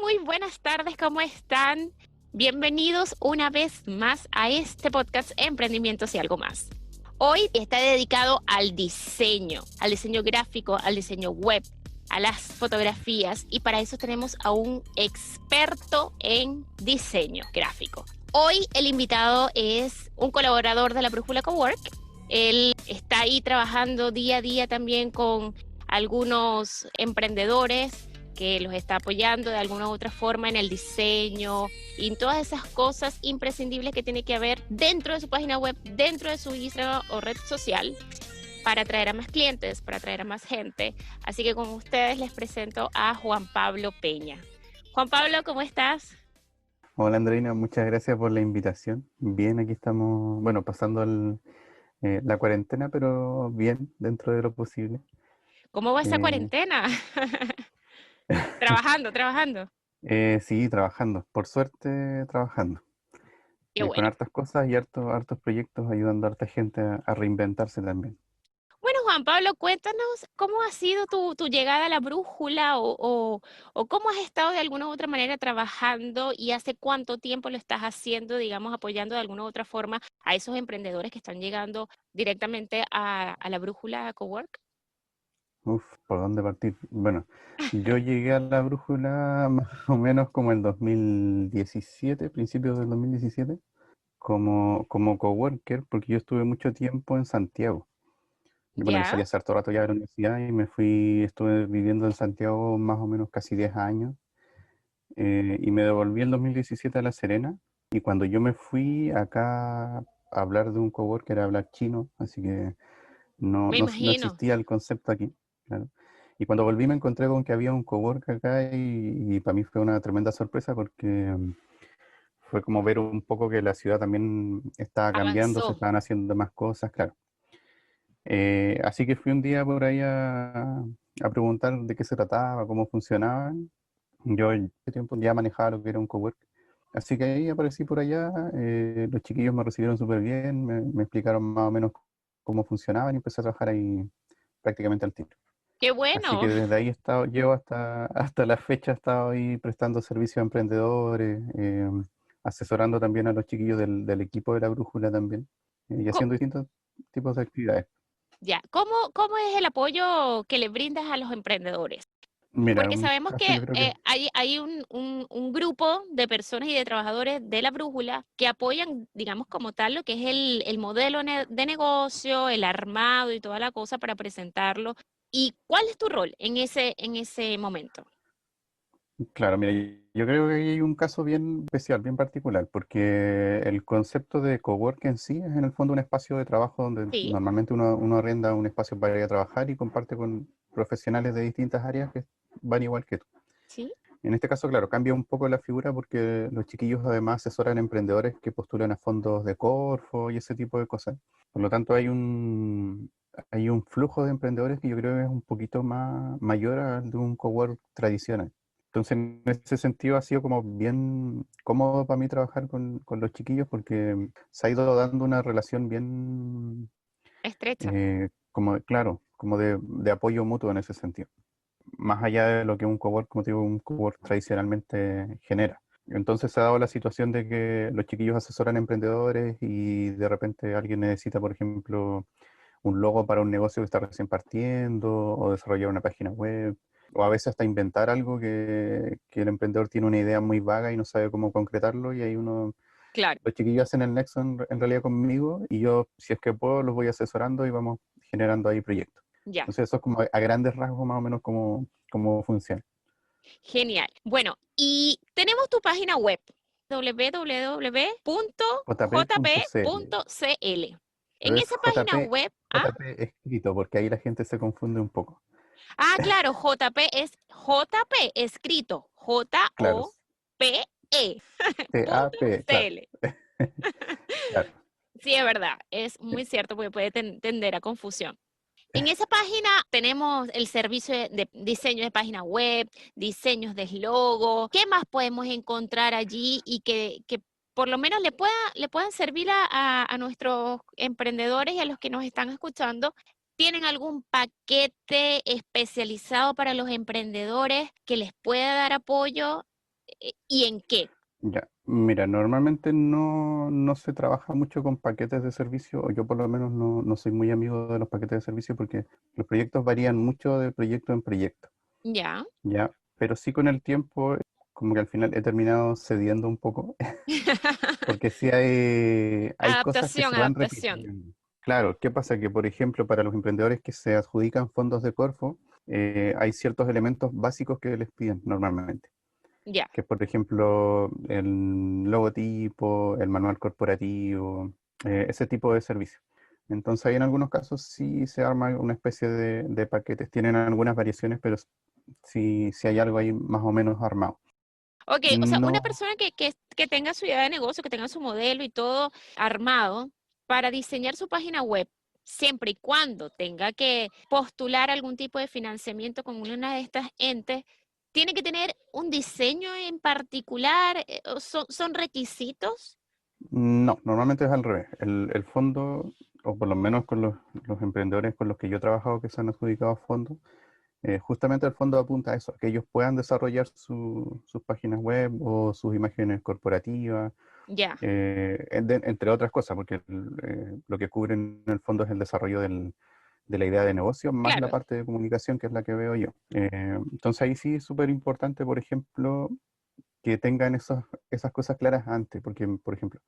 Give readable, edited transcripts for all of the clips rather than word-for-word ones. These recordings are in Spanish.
muy buenas tardes, ¿cómo están? Bienvenidos una vez más a este podcast Emprendimientos y algo más. Hoy está dedicado al diseño gráfico, al diseño web, a las fotografías, y para eso tenemos a un experto en diseño gráfico. Hoy el invitado es un colaborador de la Brújula Cowork. Él está ahí trabajando día a día también con algunos emprendedores que los está apoyando de alguna u otra forma en el diseño y en todas esas cosas imprescindibles que tiene que haber dentro de su página web, dentro de su Instagram o red social, para atraer a más clientes, para atraer a más gente. Así que con ustedes les presento a Juan Pablo Peña. Juan Pablo, ¿cómo estás? Hola Andreina, muchas gracias por la invitación. Bien, aquí estamos, bueno, pasando la cuarentena, pero bien, dentro de lo posible. ¿Cómo va esa Eh, cuarentena? Trabajando. sí, trabajando, por suerte trabajando, Qué con bueno. hartas cosas y hartos proyectos, ayudando a harta gente a reinventarse también. Bueno, Juan Pablo, cuéntanos cómo ha sido tu llegada a la brújula o cómo has estado de alguna u otra manera trabajando y hace cuánto tiempo lo estás haciendo, digamos, apoyando de alguna u otra forma a esos emprendedores que están llegando directamente a la brújula Cowork. Uf, ¿por dónde partir? Bueno, yo llegué a la brújula más o menos como el 2017, principios del 2017, como coworker, porque yo estuve mucho tiempo en Santiago. Y bueno, yo ¿Ya? salí hace harto rato ya de la universidad y estuve viviendo en Santiago más o menos casi 10 años, y me devolví en 2017 a La Serena, y cuando yo me fui acá a hablar de un coworker era hablar chino, así que Me no imagino. existía el concepto aquí, claro. Y cuando volví me encontré con que había un cowork acá y para mí fue una tremenda sorpresa porque fue como ver un poco que la ciudad también estaba cambiando, se Avanzó. estaban haciendo más cosas, claro. Así que fui un día por ahí a preguntar de qué se trataba, cómo funcionaban. Yo en ese tiempo ya manejaba lo que era un cowork. Así que ahí aparecí por allá, los chiquillos me recibieron súper bien, me explicaron más o menos cómo funcionaban y empecé a trabajar ahí prácticamente al tiro. Qué Así que bueno. desde ahí llevo hasta la fecha, he estado ahí prestando servicio a emprendedores, asesorando también a los chiquillos del equipo de la Brújula también, y Co- haciendo distintos tipos de actividades. ya. ¿Cómo es el apoyo que le brindas a los emprendedores? Mira, Porque un sabemos caso que yo creo que hay un grupo de personas y de trabajadores de la brújula que apoyan, digamos, como tal, lo que es el modelo de negocio, el armado y toda la cosa para presentarlo. ¿Y cuál es tu rol en ese momento? claro, mira, yo creo que ahí hay un caso bien especial, bien particular, porque el concepto de cowork en sí es en el fondo un espacio de trabajo donde Sí, normalmente uno arrenda un espacio para ir a trabajar y comparte con profesionales de distintas áreas que van igual que tú. sí. En este caso, claro, cambia un poco la figura porque los chiquillos además asesoran emprendedores que postulan a fondos de Corfo y ese tipo de cosas. Por lo tanto, hay un flujo de emprendedores que yo creo que es un poquito más mayor al de un cowork tradicional. Entonces, en ese sentido ha sido como bien cómodo para mí trabajar con los chiquillos porque se ha ido dando una relación bien, Estrecha. como, claro, como de apoyo mutuo en ese sentido, más allá de lo que un cowork, como te digo, un cowork tradicionalmente genera. Entonces se ha dado la situación de que los chiquillos asesoran emprendedores y de repente alguien necesita, por ejemplo, un logo para un negocio que está recién partiendo o desarrollar una página web o a veces hasta inventar algo que el emprendedor tiene una idea muy vaga y no sabe cómo concretarlo y ahí Claro, los chiquillos hacen el nexo en realidad conmigo y yo, si es que puedo, los voy asesorando y vamos generando ahí proyectos. ya. Entonces eso es como a grandes rasgos más o menos cómo funciona. Genial. Bueno, y tenemos tu página web, jp.cl, www.jp.cl. En pero es esa página web, JP escrito, porque ahí la gente se confunde un poco. claro, JP es JP escrito, Claro, JOPE, punto TAP, claro, CL. claro. Sí, es verdad, es muy cierto porque puede tender a confusión. En esa página tenemos el servicio de diseño de página web, diseños de logo. ¿Qué más podemos encontrar allí y que por lo menos le puedan servir a nuestros emprendedores y a los que nos están escuchando? ¿Tienen algún paquete especializado para los emprendedores que les pueda dar apoyo? y en qué? Ya, mira, normalmente no se trabaja mucho con paquetes de servicio, o yo por lo menos no soy muy amigo de los paquetes de servicio porque los proyectos varían mucho de proyecto en proyecto, Ya. ¿ya? Pero sí con el tiempo, como que al final he terminado cediendo un poco, porque sí hay cosas que Adaptación, se van adaptación. repitiendo. Claro, ¿qué pasa? Que por ejemplo, para los emprendedores que se adjudican fondos de Corfo, hay ciertos elementos básicos que les piden normalmente, Ya. que por ejemplo el logotipo, el manual corporativo, ese tipo de servicios. Entonces ahí en algunos casos sí se arma una especie de paquetes. Tienen algunas variaciones, pero sí hay algo ahí más o menos armado. Ok, o sea, una No, persona que tenga su idea de negocio, que tenga su modelo y todo armado para diseñar su página web, siempre y cuando tenga que postular algún tipo de financiamiento con una de estas entes, tiene que tener un diseño en particular, o son requisitos. no, normalmente es al revés. El fondo, o por lo menos con los emprendedores con los que yo he trabajado que se han adjudicado fondos, justamente el fondo apunta a eso, a que ellos puedan desarrollar sus páginas web o sus imágenes corporativas, Ya, entre otras cosas, porque lo que cubre en el fondo es el desarrollo de la idea de negocio, más la claro. parte de comunicación, que es la que veo yo. Entonces ahí sí es súper importante, por ejemplo, que tengan esas cosas claras antes, porque, por ejemplo,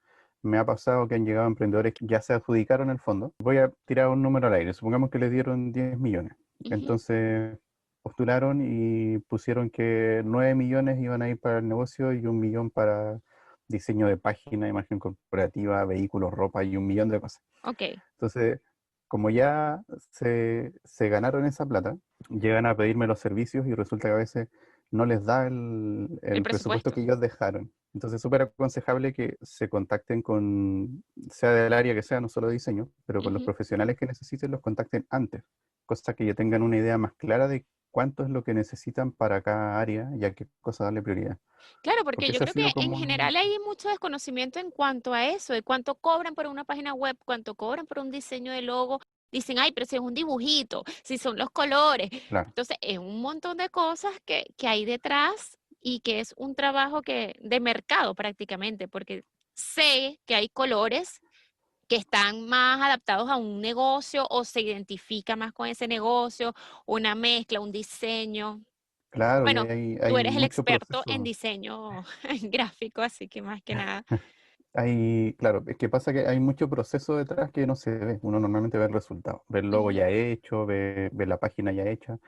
me ha pasado que han llegado emprendedores que ya se adjudicaron el fondo. Voy a tirar un número al aire, supongamos que les dieron 10 millones. Ujú. Entonces postularon y pusieron que 9 millones iban a ir para el negocio y 1 millón para diseño de página, imagen corporativa, vehículos, ropa y 1 millón de cosas. Ok, Entonces, como ya se ganaron esa plata, llegan a pedirme los servicios y resulta que a veces no les da el el presupuesto presupuesto. que ellos dejaron. Entonces, es súper aconsejable que se contacten con, sea del área que sea, no solo diseño, pero con los Ujú. profesionales que necesiten, los contacten antes, cosa que ya tengan una idea más clara de cuánto es lo que necesitan para cada área y a qué cosa darle prioridad. Claro, porque Porque yo ese ha creo que sido en como general hay mucho desconocimiento en cuanto a eso, de cuánto cobran por una página web, cuánto cobran por un diseño de logo. Dicen, ay, pero si es un dibujito, si son los colores. claro. Entonces, es un montón de cosas que hay detrás y que es un trabajo de mercado prácticamente, porque sé que hay colores que están más adaptados a un negocio o se identifica más con ese negocio, una mezcla, un diseño. Claro, y Bueno, tú hay eres el mucho experto en proceso. diseño gráfico, así que más que nada. Claro, es que pasa que hay mucho proceso detrás que no se ve. Uno normalmente ve el resultado, ve el logo Ujú, ya hecho, ve la página ya hecha,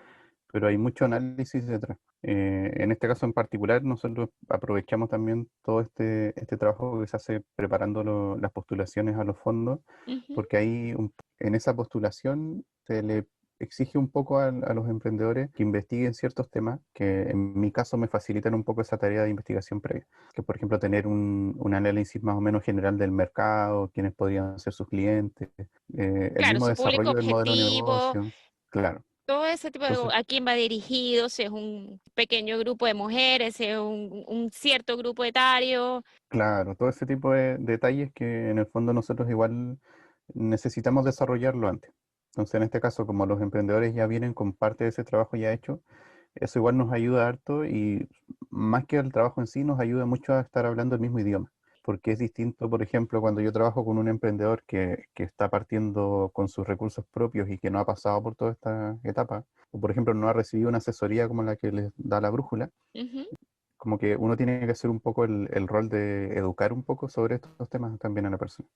pero hay mucho análisis detrás. En este caso en particular, nosotros aprovechamos también todo este trabajo que se hace preparando las postulaciones a los fondos, ujú. porque ahí en esa postulación se le exige un poco a los emprendedores que investiguen ciertos temas que en mi caso me facilitan un poco esa tarea de investigación previa, que por ejemplo tener un análisis más o menos general del mercado, quiénes podrían ser sus clientes, el Claro, mismo su público desarrollo del modelo de objetivo, negocio, claro. todo ese tipo de, Entonces, a quién va dirigido, si es un pequeño grupo de mujeres, si es un cierto grupo etario. claro, todo ese tipo de detalles que en el fondo nosotros igual necesitamos desarrollarlo antes. Entonces, en este caso, como los emprendedores ya vienen con parte de ese trabajo ya hecho, eso igual nos ayuda harto y más que el trabajo en sí, nos ayuda mucho a estar hablando el mismo idioma. Porque es distinto, por ejemplo, cuando yo trabajo con un emprendedor que está partiendo con sus recursos propios y que no ha pasado por toda esta etapa, o por ejemplo no ha recibido una asesoría como la que les da la brújula, Ujú, como que uno tiene que hacer un poco el rol de educar un poco sobre estos temas también a la persona.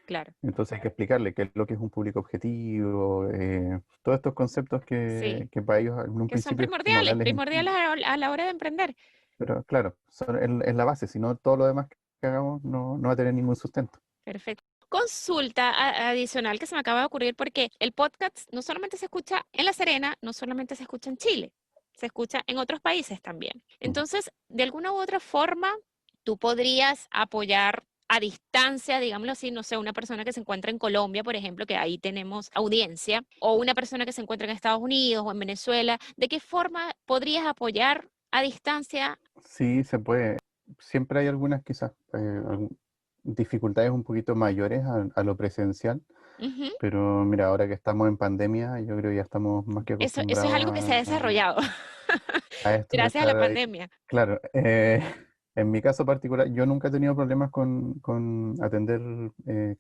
claro, Entonces hay que explicarle qué es lo que es un público objetivo, todos estos conceptos sí, que para ellos en un que son principio es como primordiales, hablarles en primordiales chino. a la hora de emprender. Pero claro, es la base, si no todo lo demás que hagamos no va a tener ningún sustento. Perfecto. Consulta adicional que se me acaba de ocurrir porque el podcast no solamente se escucha en La Serena, no solamente se escucha en Chile, se escucha en otros países también. Ujú. Entonces, de alguna u otra forma, tú podrías apoyar a distancia, digámoslo así, no sé, una persona que se encuentra en Colombia, por ejemplo, que ahí tenemos audiencia, o una persona que se encuentra en Estados Unidos o en Venezuela, ¿de qué forma podrías apoyar a distancia? Sí, se puede. Siempre hay algunas quizás dificultades un poquito mayores a lo presencial, Ujú. pero mira, ahora que estamos en pandemia, yo creo que ya estamos más que Eso es acostumbrados algo que se ha desarrollado a esto de gracias a la estar ahí. pandemia. Claro, En mi caso particular, yo nunca he tenido problemas con atender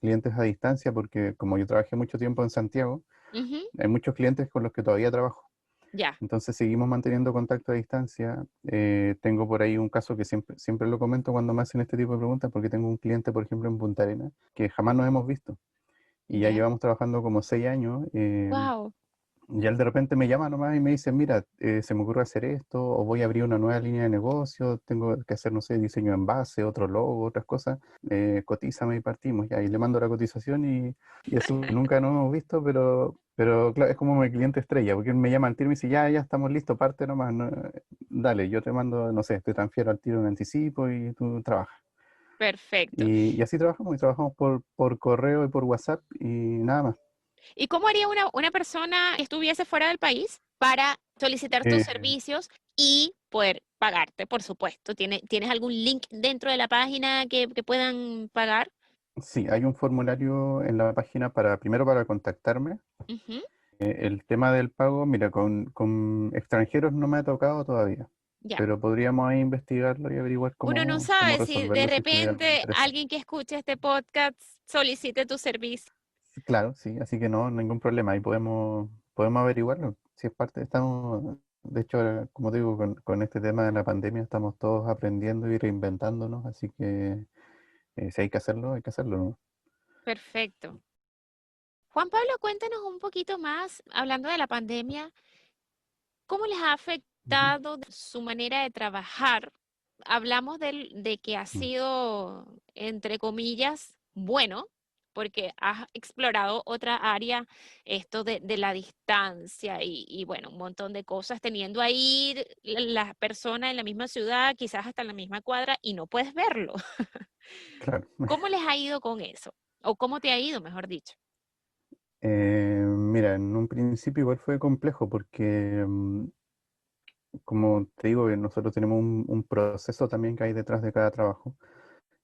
clientes a distancia porque como yo trabajé mucho tiempo en Santiago, Ujú. hay muchos clientes con los que todavía trabajo. Ya, Entonces seguimos manteniendo contacto a distancia. Tengo por ahí un caso que siempre lo comento cuando me hacen este tipo de preguntas porque tengo un cliente, por ejemplo, en Punta Arenas, que jamás nos hemos visto. Y ya ya. llevamos trabajando como 6 años. Wow, Y él de repente me llama nomás y me dice, mira, se me ocurre hacer esto, o voy a abrir una nueva línea de negocio, tengo que hacer, no sé, diseño en base, otro logo, otras cosas, cotízame y partimos ya. Y le mando la cotización y eso nunca nos hemos visto, pero claro, es como mi cliente estrella, porque él me llama al tiro y me dice, ya estamos listos, parte nomás, dale, yo te mando, no sé, te transfiero al tiro un anticipo y tú trabajas. perfecto. Y así trabajamos, y trabajamos por correo y por WhatsApp y nada más. ¿Y cómo haría una persona que estuviese fuera del país para solicitar tus Eh, servicios y poder pagarte, por supuesto? ¿Tienes algún link dentro de la página que puedan pagar? Sí, hay un formulario en la página primero para contactarme. Ujú. El tema del pago, mira, con extranjeros no me ha tocado todavía, Ya. pero podríamos ahí investigarlo y averiguar Uno no cómo sabe si de resolverlo si es que hay algún repente interés. alguien que escuche este podcast solicite tu servicio. Sí, claro, sí, así que no, ningún problema, ahí podemos averiguarlo. Si es parte, de hecho, ahora, como te digo, con este tema de la pandemia estamos todos aprendiendo y reinventándonos, así que si hay que hacerlo, hay que hacerlo, ¿no? Perfecto. Juan Pablo, cuéntanos un poquito más, hablando de la pandemia, ¿cómo les ha Ujú. afectado su manera de trabajar? Hablamos de que ha Mm. sido, entre comillas, bueno, porque has explorado otra área, esto de la distancia y, bueno, un montón de cosas, teniendo ahí la persona en la misma ciudad, quizás hasta en la misma cuadra, y no puedes verlo. Claro. ¿Cómo les ha ido con eso? ¿O cómo te ha ido, mejor dicho? Mira, en un principio igual fue complejo porque, como te digo, nosotros tenemos un proceso también que hay detrás de cada trabajo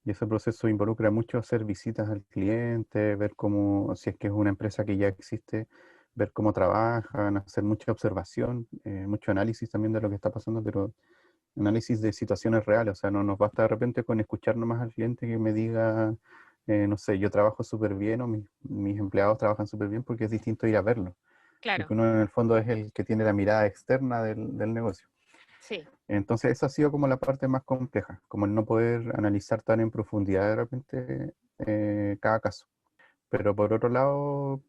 y ese proceso involucra mucho hacer visitas al cliente, ver cómo, si es que es una empresa que ya existe, ver cómo trabajan, hacer mucha observación, mucho análisis también de lo que está pasando, pero análisis de situaciones reales, o sea, no nos basta de repente con escuchar nomás al cliente que me diga, no sé, yo trabajo súper bien o mis empleados trabajan súper bien porque es distinto ir a verlo, Claro, porque uno en el fondo es el que tiene la mirada externa del negocio. sí, Entonces, eso ha sido como la parte más compleja, como el no poder analizar tan en profundidad de repente cada caso. Pero por otro lado,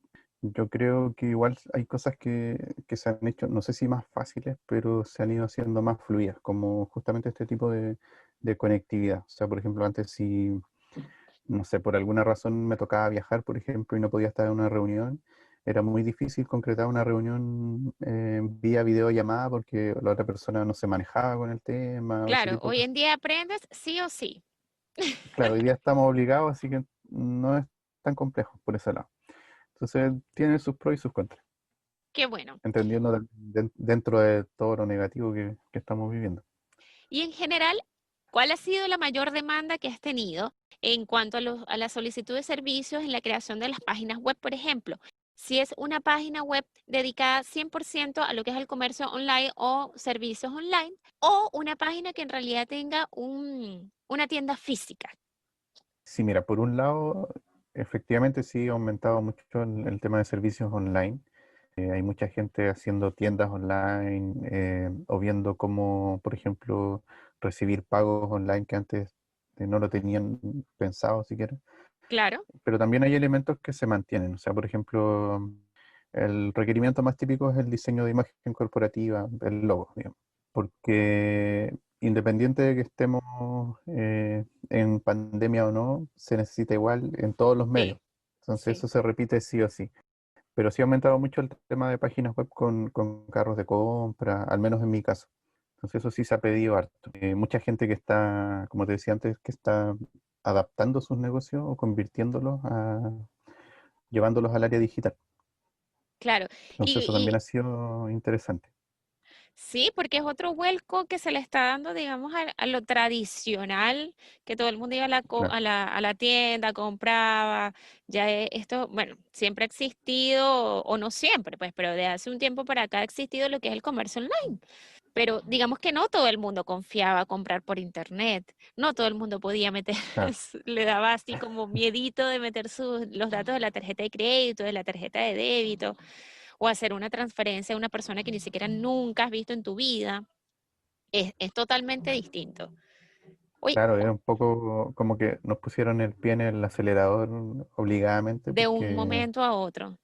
yo creo que igual hay cosas que se han hecho, no sé si más fáciles, pero se han ido haciendo más fluidas, como justamente este tipo de conectividad. O sea, por ejemplo, antes si, no sé, por alguna razón me tocaba viajar, por ejemplo, y no podía estar en una reunión, era muy difícil concretar una reunión vía videollamada porque la otra persona no se manejaba con el tema o ese claro. tipo de Hoy cosas. en día aprendes sí o sí. Claro, hoy día estamos obligados, así que no es tan complejo por ese lado. Entonces, tiene sus pros y sus contras, Qué bueno. entendiendo dentro de todo lo negativo que estamos viviendo. Y en general, ¿cuál ha sido la mayor demanda que has tenido en cuanto a la solicitud de servicios en la creación de las páginas web, por ejemplo? Si es una página web dedicada 100% a lo que es el comercio online o servicios online, o una página que en realidad tenga una tienda física. Sí, mira, por un lado, efectivamente sí ha aumentado mucho el tema de servicios online. Hay mucha gente haciendo tiendas online o viendo cómo, por ejemplo, recibir pagos online que antes no lo tenían pensado siquiera. Claro, Pero también hay elementos que se mantienen. O sea, por ejemplo, el requerimiento más típico es el diseño de imagen corporativa, el logo, digamos. Porque independiente de que estemos en pandemia o no, se necesita igual en todos los medios. sí, Entonces sí. eso se repite sí o sí. Pero sí ha aumentado mucho el tema de páginas web con carros de compra, al menos en mi caso. Entonces eso sí se ha pedido harto. Mucha gente que está, como te decía antes, que está adaptando sus negocios o convirtiéndolos llevándolos al área digital. Claro. Entonces eso Y, también ha sido interesante. sí, porque es otro vuelco que se le está dando, digamos, a lo tradicional, que todo el mundo iba a Claro, a la tienda, compraba. Ya esto, bueno, siempre ha existido, o no siempre, pues, pero de hace un tiempo para acá ha existido lo que es el comercio online. Pero digamos que no todo el mundo confiaba a comprar por internet, no todo el mundo podía meter, Claro, le daba así como miedito de meter los datos de la tarjeta de crédito, de la tarjeta de débito, o hacer una transferencia a una persona que ni siquiera nunca has visto en tu vida. Es totalmente distinto. Hoy, claro, era un poco como que nos pusieron el pie en el acelerador obligadamente, de un porque, momento a otro.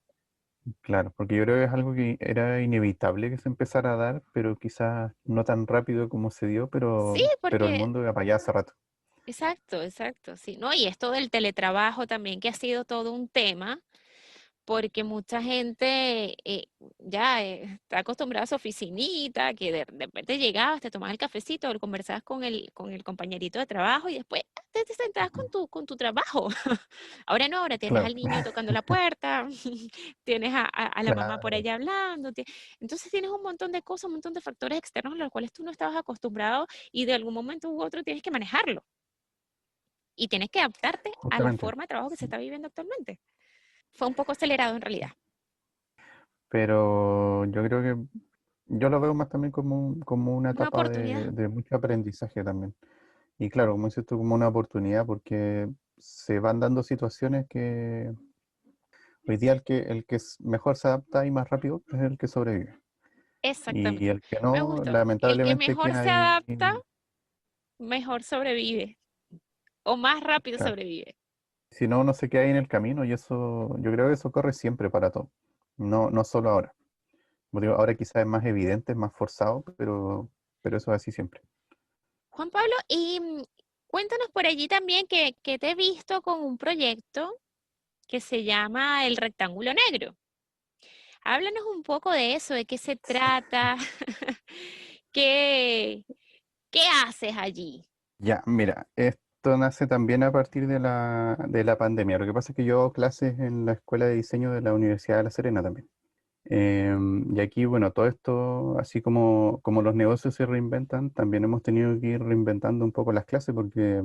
claro, porque yo creo que es algo que era inevitable que se empezara a dar, pero quizás no tan rápido como se dio, Sí, pero el porque mundo iba para allá hace rato. exacto, exacto, sí, ¿no? Y esto del teletrabajo también, que ha sido todo un tema, porque mucha gente ya está acostumbrada a su oficinita, que de repente llegabas, te tomabas el cafecito, conversabas con el compañerito de trabajo y después te sentabas Ujú. con tu trabajo. Ahora no, ahora tienes Claro, al niño tocando la puerta, tienes a la mamá por claro, allá hablando, entonces tienes un montón de cosas, un montón de factores externos a los cuales tú no estabas acostumbrado y de algún momento u otro tienes que manejarlo y tienes que adaptarte a la justamente. forma de trabajo que se Sí. está viviendo actualmente. Fue un poco acelerado en realidad. Pero yo creo que yo lo veo más también como una Una etapa oportunidad. de mucho aprendizaje también. Y claro, como dices tú, como una oportunidad, porque se van dando situaciones que hoy día el que mejor se adapta y más rápido es el que sobrevive. Y Exactamente. el que Me no, gustó. El que lamentablemente mejor queda se ahí, adapta, mejor sobrevive. O más rápido claro. sobrevive. Si no, uno se queda ahí en el camino y eso, yo creo que eso corre siempre para todo. No solo ahora. Como digo, ahora quizás es más evidente, es más forzado, pero eso es así siempre. Juan Pablo, y cuéntanos por allí también que te he visto con un proyecto que se llama El Rectángulo Negro. Háblanos un poco de eso, de qué se trata, qué, qué haces allí. Ya, mira, esto nace también a partir de la pandemia. Lo que pasa es que yo hago clases en la Escuela de Diseño de la Universidad de La Serena también. Y aquí, bueno, todo esto, así como los negocios se reinventan, también hemos tenido que ir reinventando un poco las clases porque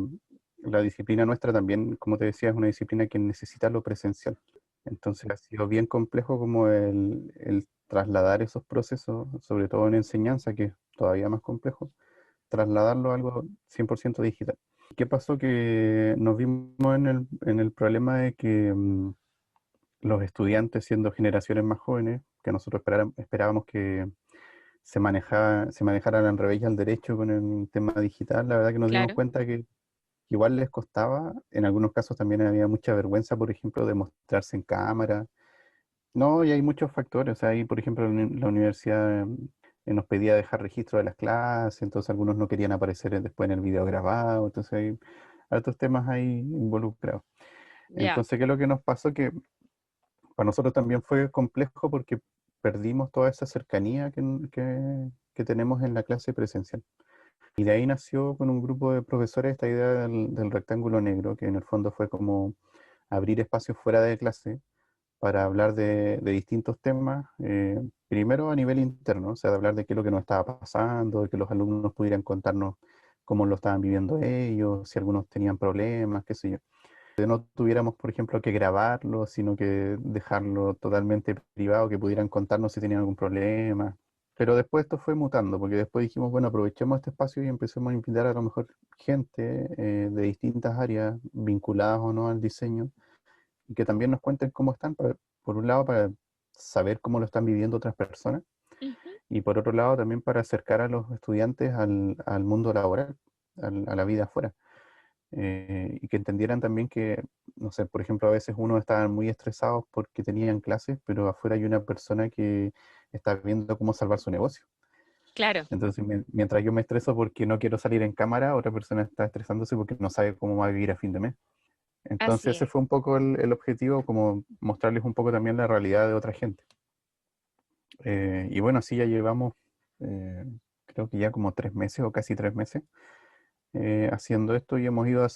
la disciplina nuestra también, como te decía, es una disciplina que necesita lo presencial. Entonces ha sido bien complejo como el trasladar esos procesos, sobre todo en enseñanza, que es todavía más complejo, trasladarlo a algo 100% digital. ¿Qué pasó? Que nos vimos en el problema de que los estudiantes, siendo generaciones más jóvenes, que nosotros esperábamos que se manejaran al revés y al derecho con el tema digital, la verdad que nos dimos Claro, cuenta que igual les costaba, en algunos casos también había mucha vergüenza, por ejemplo, de mostrarse en cámara. No, y hay muchos factores, o sea, ahí, por ejemplo, la universidad nos pedía dejar registro de las clases, entonces algunos no querían aparecer después en el video grabado, entonces hay otros temas ahí involucrados. ya, Entonces, ¿qué es lo que nos pasó? Que para nosotros también fue complejo porque perdimos toda esa cercanía que tenemos en la clase presencial. Y de ahí nació con un grupo de profesores esta idea del rectángulo negro, que en el fondo fue como abrir espacios fuera de clase para hablar de distintos temas, primero a nivel interno, o sea, de hablar de qué es lo que nos estaba pasando, de que los alumnos pudieran contarnos cómo lo estaban viviendo ellos, si algunos tenían problemas, qué sé yo. Que no tuviéramos, por ejemplo, que grabarlo, sino que dejarlo totalmente privado, que pudieran contarnos si tenían algún problema. Pero después esto fue mutando, porque después dijimos, bueno, aprovechemos este espacio y empecemos a invitar a lo mejor gente de distintas áreas, vinculadas o no al diseño, y que también nos cuenten cómo están, por un lado, para saber cómo lo están viviendo otras personas, ujú, y por otro lado, también para acercar a los estudiantes al mundo laboral, a la vida afuera. Y que entendieran también que, no sé, por ejemplo, a veces uno estaban muy estresados porque tenían clases, pero afuera hay una persona que está viendo cómo salvar su negocio. claro, Entonces, mientras yo me estreso porque no quiero salir en cámara, otra persona está estresándose porque no sabe cómo va a vivir a fin de mes. así Entonces, ese es. fue un poco el objetivo, como mostrarles un poco también la realidad de otra gente. Y bueno, así ya llevamos, eh, creo que ya como 3 meses o casi 3 meses haciendo esto y hemos ido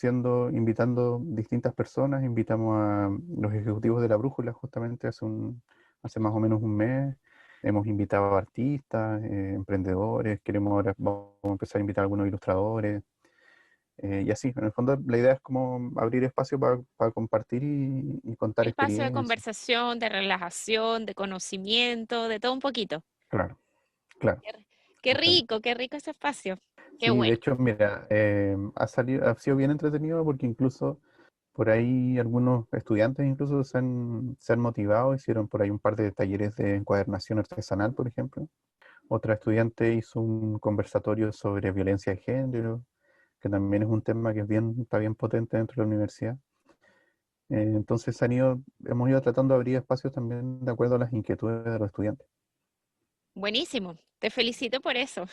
invitando distintas personas, invitamos a los ejecutivos de la Brújula justamente hace más o menos un mes, hemos invitado a artistas, emprendedores, vamos a empezar a invitar a algunos ilustradores, y así, en el fondo la idea es como abrir espacio para compartir y contar Espacio de experiencias. conversación, de relajación, de conocimiento, de todo un poquito. Claro, claro, ¿cachai? qué rico ese espacio. Qué Sí, de bueno. hecho, mira, ha sido bien entretenido porque incluso por ahí algunos estudiantes incluso se han motivado, hicieron por ahí un par de talleres de encuadernación artesanal, por ejemplo. Otra estudiante hizo un conversatorio sobre violencia de género, que también es un tema que está bien potente dentro de la universidad. Entonces hemos ido tratando de abrir espacios también de acuerdo a las inquietudes de los estudiantes. Buenísimo. Te felicito por eso.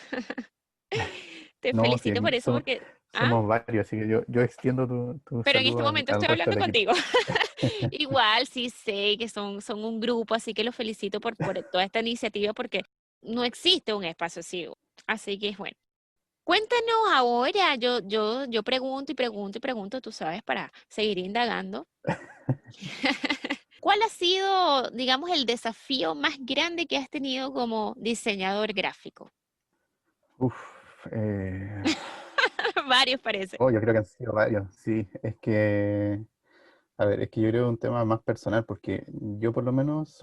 Te No, si felicito aquí por eso porque, ah, somos varios, así que yo extiendo tu pero en este saludo momento al estoy resto hablando del equipo. contigo. Igual sí sé que son un grupo, así que los felicito por toda esta iniciativa porque no existe un espacio así. Así que bueno. Cuéntanos ahora, yo pregunto y pregunto y pregunto, tú sabes, para seguir indagando. ¿Cuál ha sido, digamos, el desafío más grande que has tenido como diseñador gráfico? Uf, eh, Varios parece. yo creo que han sido varios, sí. A ver, es que yo creo que es un tema más personal, porque yo por lo menos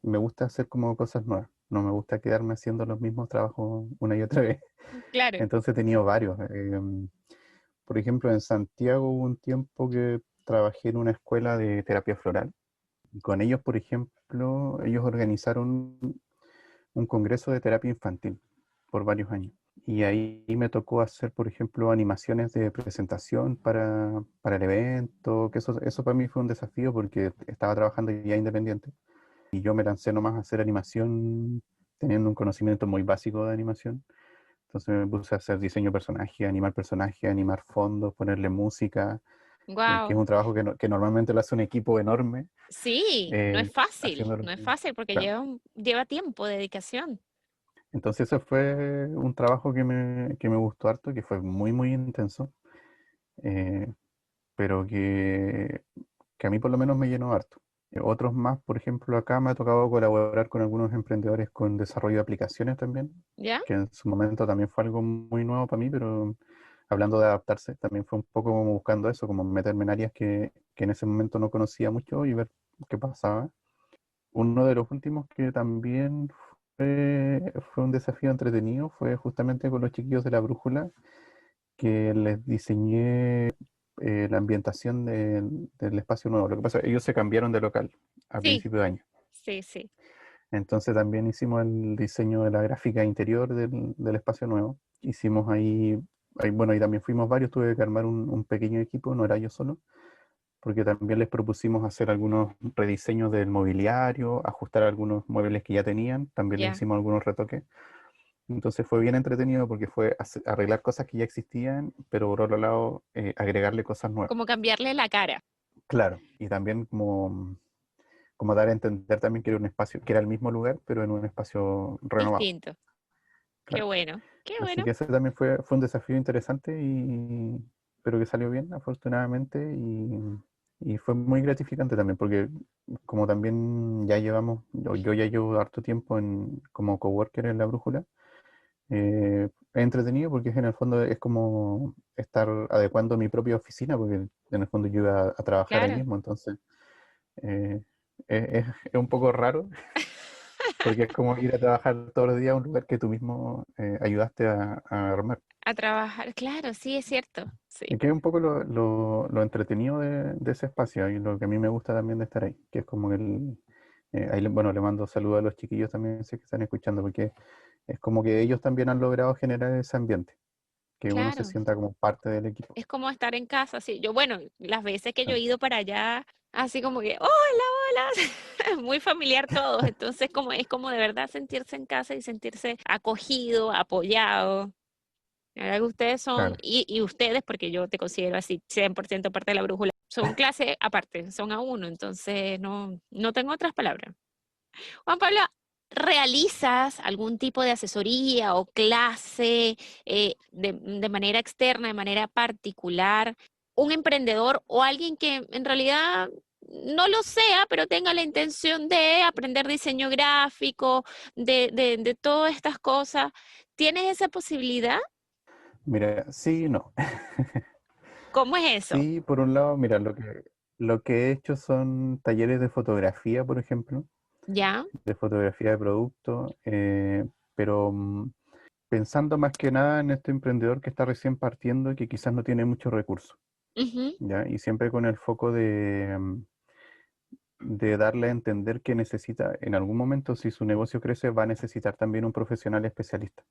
me gusta hacer como cosas nuevas. No me gusta quedarme haciendo los mismos trabajos una y otra vez. Claro, Entonces he tenido varios. Por ejemplo, en Santiago hubo un tiempo que trabajé en una escuela de terapia floral. Y con ellos, por ejemplo, ellos organizaron un congreso de terapia infantil por varios años. Y ahí me tocó hacer, por ejemplo, animaciones de presentación para el evento, que eso para mí fue un desafío porque estaba trabajando ya independiente. Y yo me lancé nomás a hacer animación teniendo un conocimiento muy básico de animación. Entonces me puse a hacer diseño de personaje, animar fondos, ponerle música, que es wow. un trabajo que normalmente lo hace un equipo enorme, Sí, haciéndolo. no es fácil porque Claro. lleva tiempo, dedicación. Entonces ese fue un trabajo que me gustó harto, que fue muy, muy intenso, eh, pero que a mí por lo menos me llenó harto. Otros más, por ejemplo, acá me ha tocado colaborar con algunos emprendedores con desarrollo de aplicaciones también, ¿Ya? que en su momento también fue algo muy nuevo para mí, pero hablando de adaptarse, también fue un poco como buscando eso, como meterme en áreas que en ese momento no conocía mucho y ver qué pasaba. Uno de los últimos que también fue un desafío entretenido fue justamente con los chiquillos de la brújula, que les diseñé la ambientación del espacio nuevo. Lo que pasa es que ellos se cambiaron de local a Sí, principio de año. sí, sí. Entonces también hicimos el diseño de la gráfica interior del espacio nuevo. Hicimos bueno, y también fuimos varios, tuve que armar un pequeño equipo, no era yo solo, porque también les propusimos hacer algunos rediseños del mobiliario, ajustar algunos muebles que ya tenían, también les Ya. hicimos algunos retoques. Entonces fue bien entretenido porque fue arreglar cosas que ya existían, pero por otro lado agregarle cosas nuevas. Como cambiarle la cara. Claro, y también como dar a entender también que era un espacio, que era el mismo lugar, pero en un espacio renovado. Distinto. Qué Claro. bueno, qué Así bueno. que ese también fue un desafío interesante, pero que salió bien, afortunadamente, y fue muy gratificante también, porque como también yo ya llevo harto tiempo como coworker en La Brújula, es entretenido porque en el fondo es como estar adecuando mi propia oficina, porque en el fondo yo iba a trabajar ahí Claro. mismo, entonces eh, es un poco raro, porque es como ir a trabajar todos los días a un lugar que tú mismo ayudaste a armar. A trabajar. Claro, sí, es cierto. Sí. Y que es un poco lo entretenido de ese espacio y lo que a mí me gusta también de estar ahí, que es como bueno, le mando saludos a los chiquillos también, sé que están escuchando, porque es como que ellos también han logrado generar ese ambiente, que uno se Claro. sienta como parte del equipo. Es como estar en casa, sí. Yo, bueno, las veces que yo he Claro, ido para allá, así como que, hola, hola, muy familiar todos. Entonces, como es como de verdad sentirse en casa y sentirse acogido, apoyado. La verdad que ustedes son, claro. y ustedes, porque yo te considero así 100% parte de la brújula, son clase aparte, son a uno, entonces no tengo otras palabras. Juan Pablo, ¿realizas algún tipo de asesoría o clase de manera externa, de manera particular, un emprendedor o alguien que en realidad no lo sea, pero tenga la intención de aprender diseño gráfico, de todas estas cosas? ¿Tienes esa posibilidad? Mira, sí, y no. ¿Cómo es eso? Sí, por un lado, mira, lo que he hecho son talleres de fotografía, por ejemplo, ¿Ya? de fotografía de producto, pero pensando más que nada en este emprendedor que está recién partiendo y que quizás no tiene muchos recursos, Ujú. ¿ya? Y siempre con el foco de darle a entender que necesita, en algún momento, si su negocio crece, va a necesitar también un profesional especialista.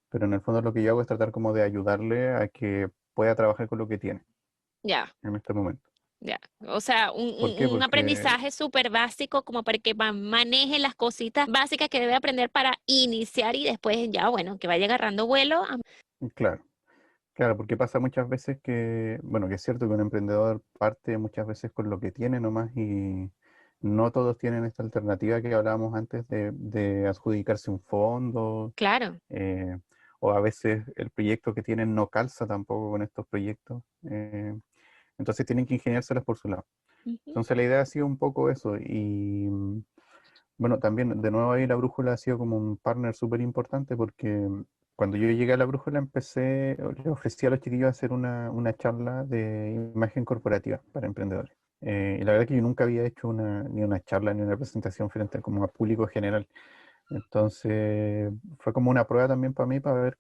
Pero en el fondo lo que yo hago es tratar como de ayudarle a que pueda trabajar con lo que tiene Ya, en este momento. ya. O sea, ¿Por qué? un Porque, aprendizaje súper básico como para que maneje las cositas básicas que debe aprender para iniciar y después ya, bueno, que vaya agarrando vuelo. claro, claro, porque pasa muchas veces que, bueno, que es cierto que un emprendedor parte muchas veces con lo que tiene nomás y no todos tienen esta alternativa que hablábamos antes de adjudicarse un fondo, Claro. eh, o a veces el proyecto que tienen no calza tampoco con estos proyectos, entonces tienen que ingeniárselas por su lado. Ujú. Entonces la idea ha sido un poco eso y bueno, también de nuevo ahí la brújula ha sido como un partner súper importante porque cuando yo llegué a la brújula empecé, le ofrecí a los chiquillos hacer una charla de imagen corporativa para emprendedores. Y la verdad que yo nunca había hecho ni una charla ni una presentación frente como a público general. Entonces fue como una prueba también para mí para ver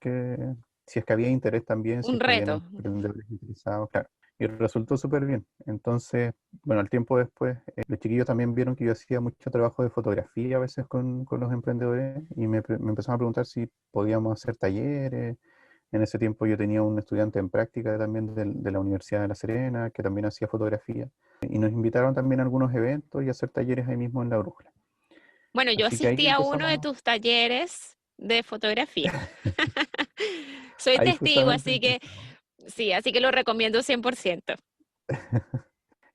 si es que había interés también, si Un es que habían reto. emprendedores interesados, claro. Y resultó súper bien. Entonces, bueno, al tiempo después, los chiquillos también vieron que yo hacía mucho trabajo de fotografía a veces con los emprendedores y me empezaron a preguntar si podíamos hacer talleres. En ese tiempo yo tenía un estudiante en práctica también de la Universidad de La Serena que también hacía fotografía. Y nos invitaron también a algunos eventos y a hacer talleres ahí mismo en la brújula. Bueno, yo Así que ahí asistí a uno de empezamos. tus talleres de fotografía. Soy Ahí testigo, justamente así que empezamos. sí, así que lo recomiendo 100%.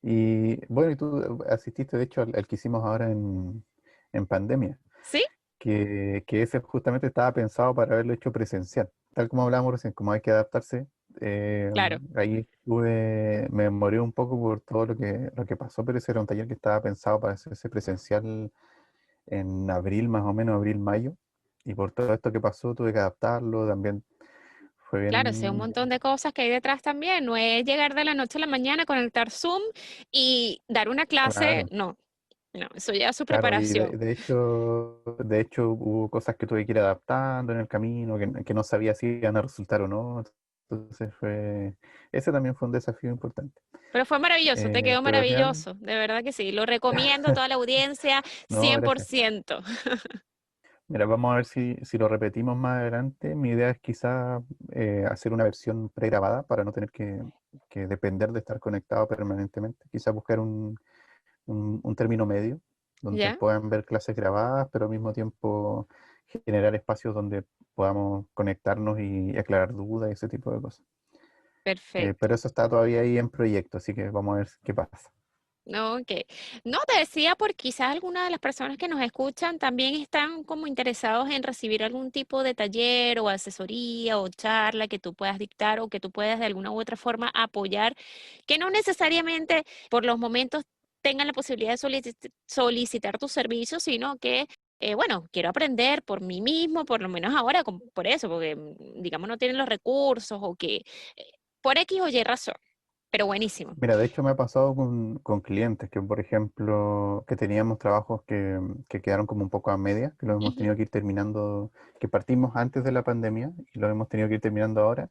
Y bueno, y tú asististe de hecho al que hicimos ahora en pandemia, ¿Sí? que ese justamente estaba pensado para haberlo hecho presencial. Tal como hablábamos recién, como hay que adaptarse, Claro. ahí me demoré un poco por todo lo que pasó, pero ese era un taller que estaba pensado para hacerse presencial en abril, más o menos, abril-mayo. Y por todo esto que pasó, tuve que adaptarlo, también fue Claro, sé un bien, montón de cosas que hay detrás también. No es llegar de la noche a la mañana, conectar Zoom y dar una clase. claro. No, no, eso ya es su Claro, y preparación. de hecho hubo cosas que tuve que ir adaptando en el camino, que no sabía si iban a resultar o no. Entonces ese también fue un desafío importante. Pero fue maravilloso, te quedó Pero al final, maravilloso, de verdad que sí. Lo recomiendo a toda la audiencia, no, cien por gracias. ciento. Mira, vamos a ver si lo repetimos más adelante. Mi idea es quizá hacer una versión pregrabada para no tener que depender de estar conectado permanentemente. Quizá buscar un término medio, donde ¿Ya? puedan ver clases grabadas, pero al mismo tiempo generar espacios donde podamos conectarnos y aclarar dudas y ese tipo de cosas. Perfecto. Pero eso está todavía ahí en proyecto, así que vamos a ver qué pasa. No, ok. No, te decía porque quizás algunas de las personas que nos escuchan también están como interesados en recibir algún tipo de taller o asesoría o charla que tú puedas dictar o que tú puedas de alguna u otra forma apoyar, que no necesariamente por los momentos tengan la posibilidad de solicitar tus servicios, sino que, bueno, quiero aprender por mí mismo, por lo menos ahora, por eso, porque digamos no tienen los recursos o que por X o Y razón, pero buenísimo. Mira, de hecho me ha pasado con clientes que, por ejemplo, que teníamos trabajos que quedaron como un poco a media, que los hemos Ujú. tenido que ir terminando, que partimos antes de la pandemia y los hemos tenido que ir terminando ahora.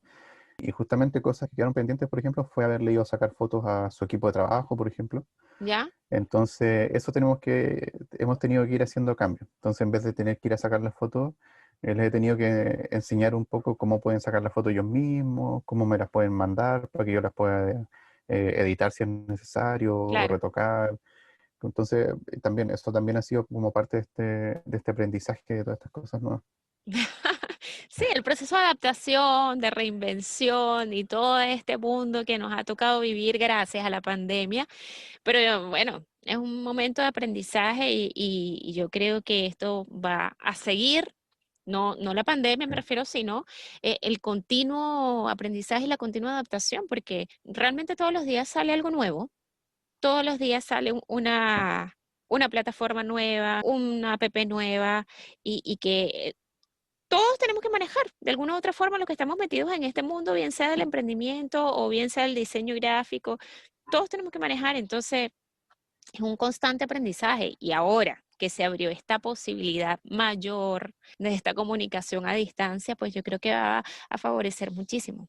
Y justamente cosas que quedaron pendientes, por ejemplo, fue haberle ido a sacar fotos a su equipo de trabajo, por ejemplo. ¿Ya? Entonces, eso hemos tenido que ir haciendo cambios. Entonces, en vez de tener que ir a sacar las fotos, les he tenido que enseñar un poco cómo pueden sacar las fotos ellos mismos, cómo me las pueden mandar para que yo las pueda editar si es necesario o Claro. retocar. Entonces, también, esto también ha sido como parte de este aprendizaje de todas estas cosas nuevas. Sí, el proceso de adaptación, de reinvención y todo este mundo que nos ha tocado vivir gracias a la pandemia, pero bueno, es un momento de aprendizaje y yo creo que esto va a seguir, no, no la pandemia me Sí. refiero, sino el continuo aprendizaje y la continua adaptación, porque realmente todos los días sale algo nuevo, todos los días sale una plataforma nueva, una app nueva y que todos tenemos que manejar de alguna u otra forma lo que estamos metidos en este mundo, bien sea del emprendimiento o bien sea el diseño gráfico, todos tenemos que manejar, entonces es un constante aprendizaje. Y ahora que se abrió esta posibilidad mayor de esta comunicación a distancia, pues yo creo que va a favorecer muchísimo.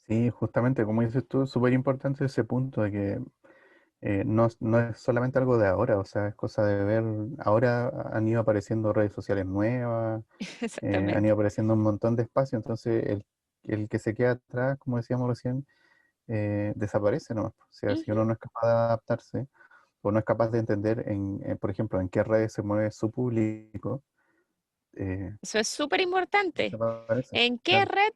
Sí, justamente, como dices tú, súper importante ese punto de que no es solamente algo de ahora, o sea, es cosa de ver, ahora han ido apareciendo redes sociales nuevas, han Exactamente. ido apareciendo un montón de espacios, entonces el que se queda atrás, como decíamos recién, desaparece nomás. O sea, si uno Ujú. no es capaz de adaptarse o no es capaz de entender, por ejemplo, en qué redes se mueve su público, eh, Eso es súper importante. desaparece. ¿En qué Claro, red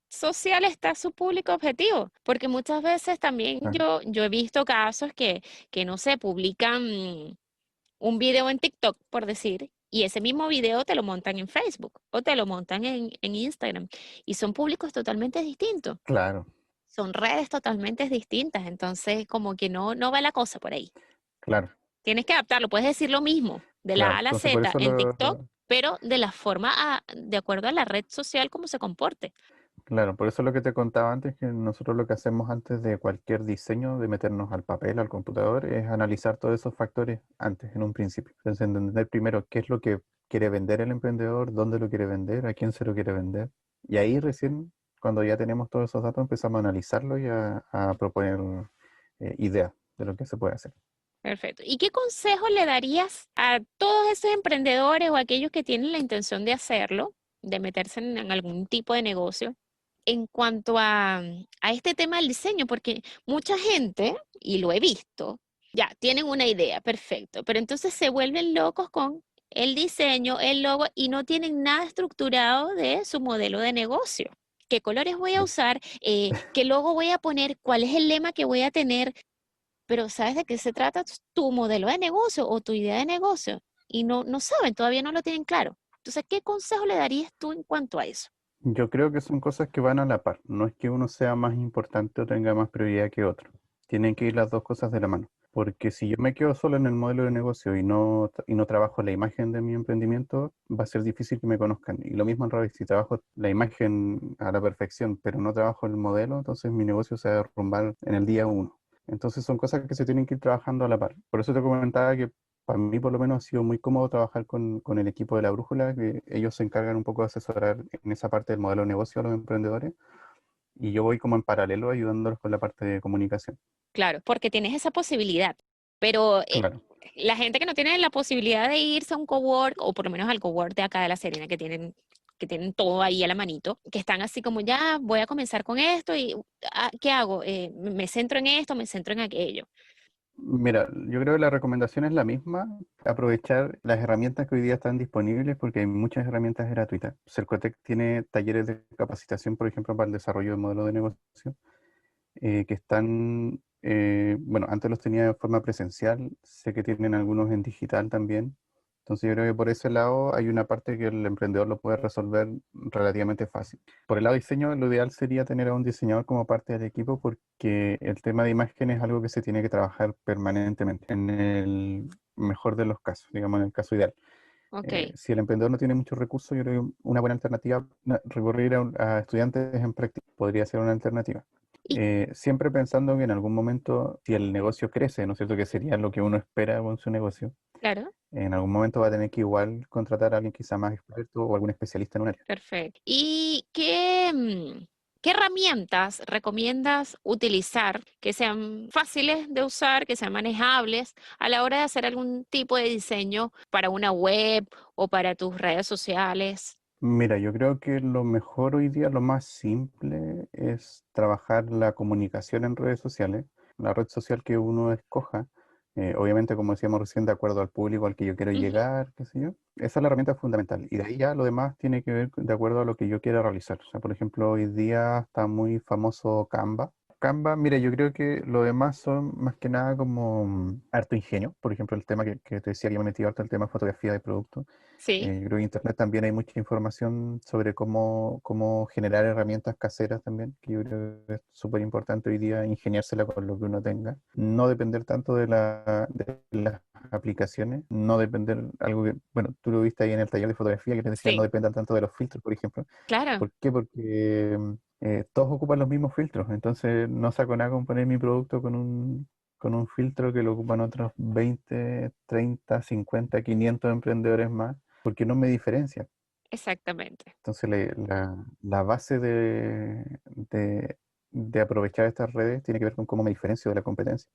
social está su público objetivo? Porque muchas veces también claro, yo he visto casos que no se publican un video en TikTok, por decir, y ese mismo video te lo montan en Facebook o te lo montan en Instagram. Y son públicos totalmente distintos, claro, son redes totalmente distintas. Entonces, como que no va la cosa por ahí. claro, Tienes que adaptarlo. Puedes decir lo mismo de la A claro. a la Entonces, por Z eso en TikTok, pero de la forma de acuerdo a la red social, cómo se comporte. claro, por eso lo que te contaba antes, que nosotros lo que hacemos antes de cualquier diseño, de meternos al papel, al computador, es analizar todos esos factores antes, en un principio. Entonces, entender primero qué es lo que quiere vender el emprendedor, dónde lo quiere vender, a quién se lo quiere vender. Y ahí recién, cuando ya tenemos todos esos datos, empezamos a analizarlo y a proponer ideas de lo que se puede hacer. Perfecto. ¿Y qué consejo le darías a todos esos emprendedores o aquellos que tienen la intención de hacerlo, de meterse en algún tipo de negocio, en cuanto a este tema del diseño? Porque mucha gente, y lo he visto, ya tienen una idea, perfecto, pero entonces se vuelven locos con el diseño, el logo, y no tienen nada estructurado de su modelo de negocio. ¿Qué colores voy a Sí. usar? ¿Qué logo voy a poner? ¿Cuál es el lema que voy a tener? Pero ¿sabes de qué se trata tu modelo de negocio o tu idea de negocio? Y no saben, todavía no lo tienen claro. Entonces, ¿qué consejo le darías tú en cuanto a eso? Yo creo que son cosas que van a la par. No es que uno sea más importante o tenga más prioridad que otro. Tienen que ir las dos cosas de la mano. Porque si yo me quedo solo en el modelo de negocio y no trabajo la imagen de mi emprendimiento, va a ser difícil que me conozcan. Y lo mismo al revés, si trabajo la imagen a la perfección, pero no trabajo el modelo, entonces mi negocio se va a derrumbar en el día uno. Entonces son cosas que se tienen que ir trabajando a la par. Por eso te comentaba que para mí por lo menos ha sido muy cómodo trabajar con el equipo de La Brújula, que ellos se encargan un poco de asesorar en esa parte del modelo de negocio a los emprendedores, y yo voy como en paralelo ayudándolos con la parte de comunicación. Claro, porque tienes esa posibilidad, pero Claro. la gente que no tiene la posibilidad de irse a un cowork, o por lo menos al cowork de acá de La Serena, que tienen todo ahí a la manito, que están así como ya voy a comenzar con esto y ¿qué hago? Me centro en esto, me centro en aquello. Mira, yo creo que la recomendación es la misma, aprovechar las herramientas que hoy día están disponibles porque hay muchas herramientas gratuitas. Cercotec tiene talleres de capacitación, por ejemplo, para el desarrollo de modelo de negocio, que están, bueno, antes los tenía de forma presencial, sé que tienen algunos en digital también. Entonces yo creo que por ese lado hay una parte que el emprendedor lo puede resolver relativamente fácil. Por el lado de diseño, lo ideal sería tener a un diseñador como parte del equipo porque el tema de imagen es algo que se tiene que trabajar permanentemente, en el mejor de los casos, digamos, en el caso ideal. Ok. Si el emprendedor no tiene muchos recursos, yo creo que una buena alternativa, recurrir a estudiantes en práctica podría ser una alternativa. Y Siempre pensando que en algún momento, si el negocio crece, ¿no es cierto? Que sería lo que uno espera con su negocio, claro, en algún momento va a tener que igual contratar a alguien quizá más experto o algún especialista en un área. perfecto. ¿Y qué herramientas recomiendas utilizar que sean fáciles de usar, que sean manejables a la hora de hacer algún tipo de diseño para una web o para tus redes sociales? Mira, yo creo que lo mejor hoy día, lo más simple es trabajar la comunicación en redes sociales, la red social que uno escoja, obviamente como decíamos recién, de acuerdo al público al que yo quiero Ujú. llegar, qué sé yo. Esa es la herramienta fundamental. Y de ahí ya lo demás tiene que ver de acuerdo a lo que yo quiera realizar. O sea, por ejemplo, hoy día está muy famoso Canva. Canva, mira, yo creo que lo demás son más que nada como harto ingenio. Por ejemplo, el tema que te decía que me he metido harto, el tema de fotografía de producto. Sí, Yo creo que en Internet también hay mucha información sobre cómo generar herramientas caseras también, que yo creo que es súper importante hoy día ingeniársela con lo que uno tenga. No depender tanto de las aplicaciones, no depender, algo que, bueno, tú lo viste ahí en el taller de fotografía, que te decía, no sí, dependan tanto de los filtros, por ejemplo. claro. ¿Por qué? Porque todos ocupan los mismos filtros, entonces no saco nada con poner mi producto con un con un filtro que lo ocupan otros 20, 30, 50, 500 emprendedores más, porque no me diferencia. Exactamente. Entonces, la base de aprovechar estas redes tiene que ver con cómo me diferencio de la competencia.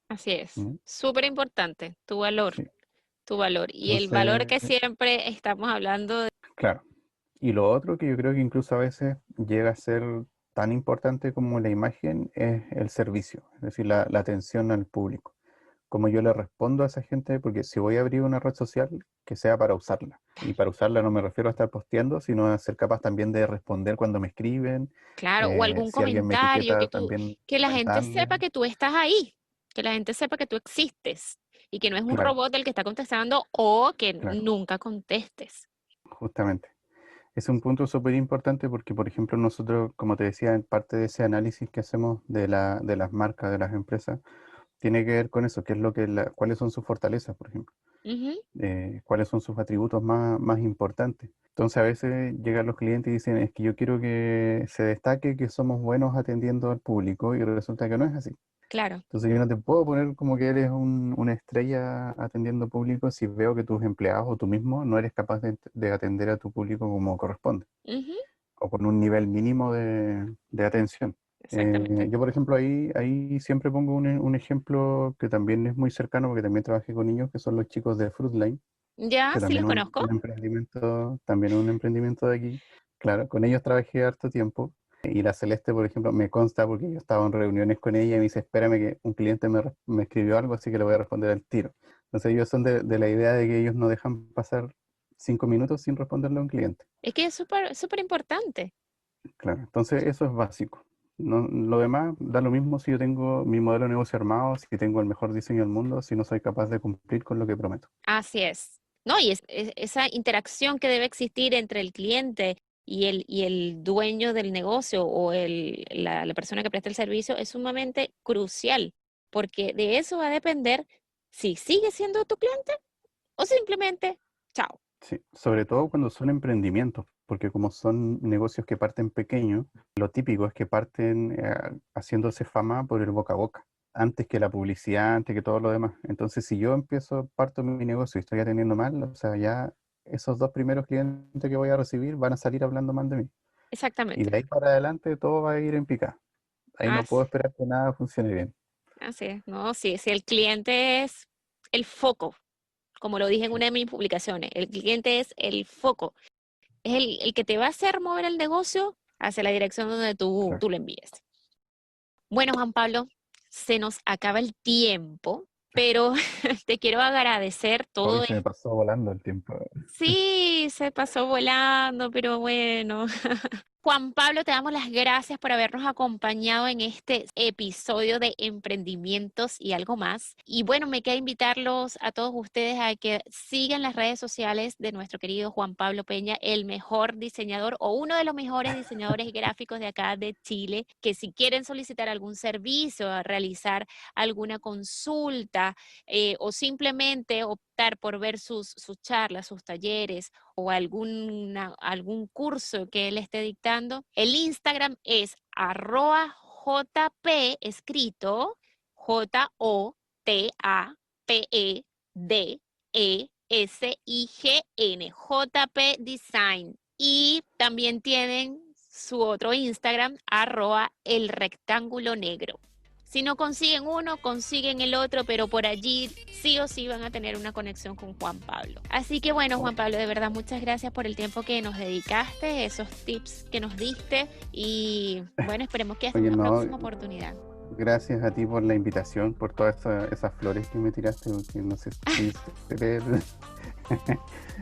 Así es. ¿Mm? Súper importante, tu valor, Sí. tu valor. Y el valor que Entonces, siempre estamos hablando de... claro. Y lo otro que yo creo que incluso a veces llega a ser tan importante como la imagen es el servicio, es decir, la atención al público. Como yo le respondo a esa gente, porque si voy a abrir una red social, que sea para usarla. Y para usarla no me refiero a estar posteando, sino a ser capaz también de responder cuando me escriben. Claro, o algún Si alguien me comentario etiqueta, también que la gente comentarle. sepa que tú estás ahí, que la gente sepa que tú existes y que no es un Claro, robot el que está contestando o que claro, nunca contestes. justamente. Es un punto súper importante porque, por ejemplo, nosotros, como te decía, en parte de ese análisis que hacemos de las marcas, de las empresas, tiene que ver con eso, qué es lo que cuáles son sus fortalezas, por ejemplo, Ujú. cuáles son sus atributos más importantes. Entonces a veces llegan los clientes y dicen, es que yo quiero que se destaque que somos buenos atendiendo al público y resulta que no es así. Claro, Entonces yo no te puedo poner como que eres una estrella atendiendo público si veo que tus empleados o tú mismo no eres capaz de atender a tu público como corresponde ujú, o con un nivel mínimo de atención. exactamente. Yo, por ejemplo, ahí siempre pongo un ejemplo que también es muy cercano, porque también trabajé con niños, que son los chicos de Fruitline, Ya, que sí los conozco. también un emprendimiento de aquí. Claro, con ellos trabajé harto tiempo. Y la Celeste, por ejemplo, me consta porque yo estaba en reuniones con ella y me dice, espérame que un cliente me escribió algo, así que le voy a responder al tiro. Entonces ellos son de la idea de que ellos no dejan pasar 5 minutos sin responderle a un cliente. Es que es súper, súper importante. Claro, entonces eso es básico. No, lo demás da lo mismo si yo tengo mi modelo de negocio armado, si tengo el mejor diseño del mundo, si no soy capaz de cumplir con lo que prometo. Así es. No, y esa interacción que debe existir entre el cliente y el dueño del negocio o la persona que presta el servicio es sumamente crucial, porque de eso va a depender si sigue siendo tu cliente o simplemente, chao. Sí, sobre todo cuando son emprendimientos, porque como son negocios que parten pequeños, lo típico es que parten haciéndose fama por el boca a boca, antes que la publicidad, antes que todo lo demás. Entonces, si yo parto mi negocio y estoy atendiendo mal, o sea, ya esos dos primeros clientes que voy a recibir van a salir hablando mal de mí. Y Exactamente. de ahí para adelante todo va a ir en picada. Ahí no puedo Así, esperar que nada funcione bien. así es. No, sí, si el cliente es el foco, como lo dije en Sí, una de mis publicaciones, el cliente es el foco, es el que te va a hacer mover el negocio hacia la dirección donde claro. tú lo envíes. Bueno, Juan Pablo, se nos acaba el tiempo, pero te quiero agradecer Hoy todo se me esto. pasó volando el tiempo. Sí, se pasó volando, pero bueno. Juan Pablo, te damos las gracias por habernos acompañado en este episodio de Emprendimientos y algo más. Y bueno, me queda invitarlos a todos ustedes a que sigan las redes sociales de nuestro querido Juan Pablo Peña, el mejor diseñador o uno de los mejores diseñadores gráficos de acá de Chile, que si quieren solicitar algún servicio, realizar alguna consulta o simplemente optar por ver sus charlas, sus talleres o algún curso que él esté dictando, el Instagram es @JP escrito JOTAPEDESIGN, JP Design. Y también tienen su otro Instagram, @el rectángulo negro. Si no consiguen uno, consiguen el otro, pero por allí sí o sí van a tener una conexión con Juan Pablo. Así que bueno, Juan Pablo, de verdad muchas gracias por el tiempo que nos dedicaste, esos tips que nos diste y bueno, esperemos que hasta Oye, una no, próxima oportunidad. gracias a ti por la invitación, por todas esas flores que me tiraste, porque no sé si seré el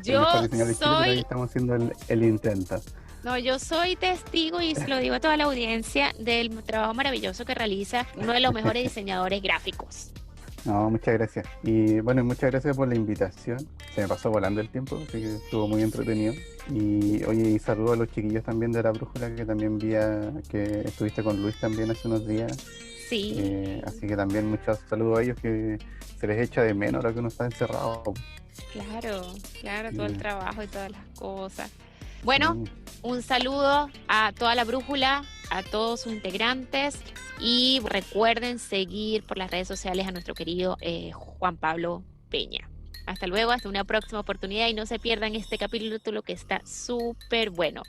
Yo mejor diseñador de Chile, pero ahí soy, estamos haciendo el intento. no, yo soy testigo y se lo digo a toda la audiencia del trabajo maravilloso que realiza uno de los mejores diseñadores gráficos. No, muchas gracias. Y bueno, muchas gracias por la invitación. Se me pasó volando el tiempo, así que estuvo muy entretenido. Y oye, y saludo a los chiquillos también de La Brújula, que también que estuviste con Luis también hace unos días. Sí, Así que también muchos saludos a ellos, que se les echa de menos ahora que uno está encerrado. claro, claro, todo el Sí, trabajo y todas las cosas. sí. Bueno, un saludo a toda la brújula, a todos sus integrantes y recuerden seguir por las redes sociales a nuestro querido Juan Pablo Peña. Hasta luego, hasta una próxima oportunidad y no se pierdan este capítulo que está súper bueno.